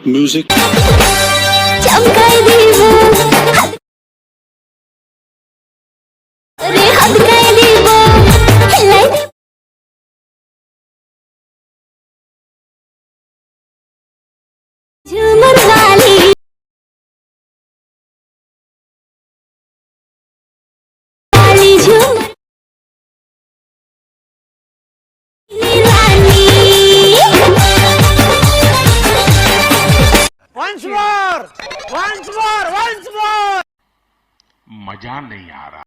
Music. झूमर वाली वाली झूमर रानी Once more! Once more! Once more! मजा नहीं आ रहा।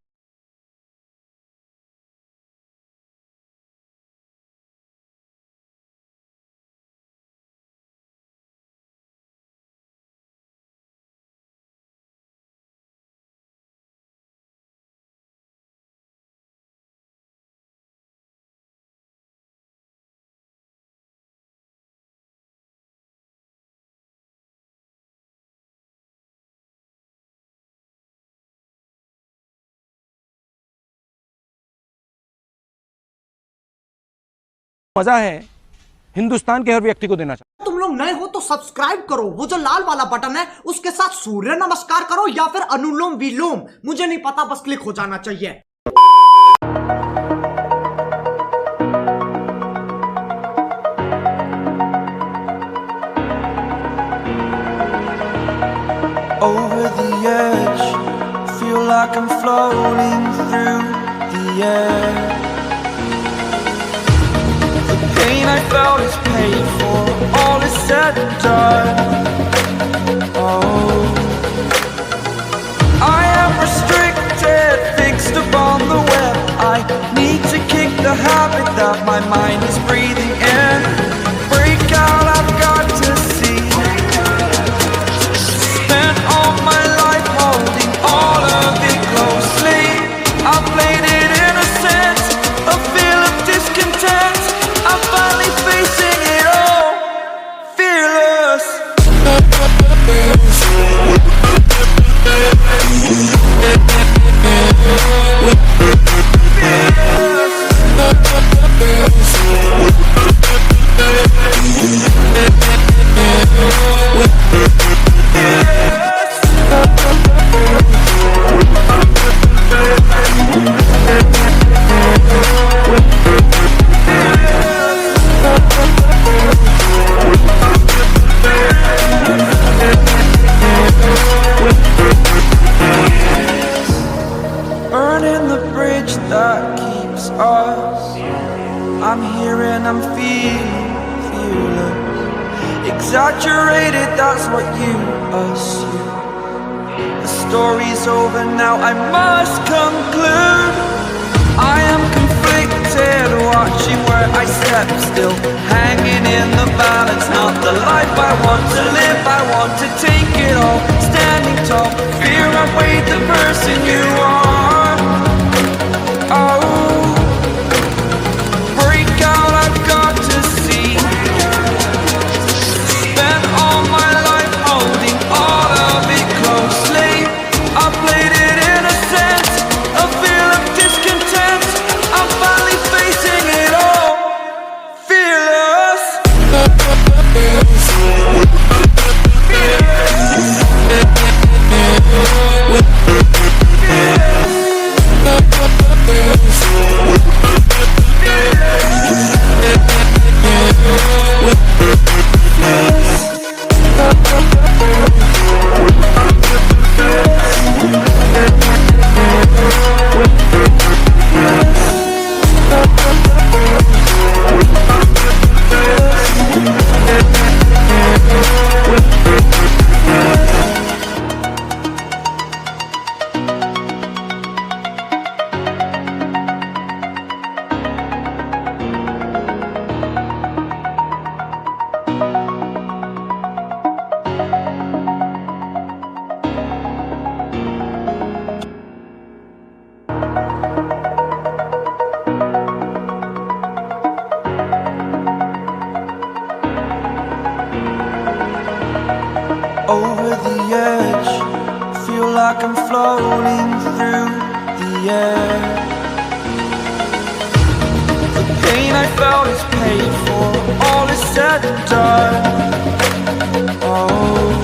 मजा है हिंदुस्तान के हर व्यक्ति को देना चाहिए। तुम लोग नए हो तो सब्सक्राइब करो, वो जो लाल वाला बटन है उसके साथ सूर्य नमस्कार करो या फिर अनुलोम विलोम, मुझे नहीं पता, बस क्लिक हो जाना चाहिए। Over the edge, feel like I'm floating through the air. The pain I felt is paid for, all is said and done. Oh, I am restricted, fixed upon the web. I need to kick the habit that my mind is breathing in. Break out, I've got to see. Spent all my life holding all of it closely. I played it innocent, a feel of discontent. I'm finally facing it all, fearless. Burning the bridge that keeps us. I'm here and I'm feeling fearless. Exaggerated, that's what you assume. The story's over now, I must conclude. I am conflicted, watching where I step still, hanging in the balance. Not the life I want to live, I want to take it all. Standing tall, fear I weighed the person you are. Oh, break out, I've got to see. Spent all my life holding all of it closely. I played it innocent, a feel of discontent. I'm finally facing it all, fearless. Over the edge, feel like I'm floating through the air. The pain I felt is paid for, all is said and done. know.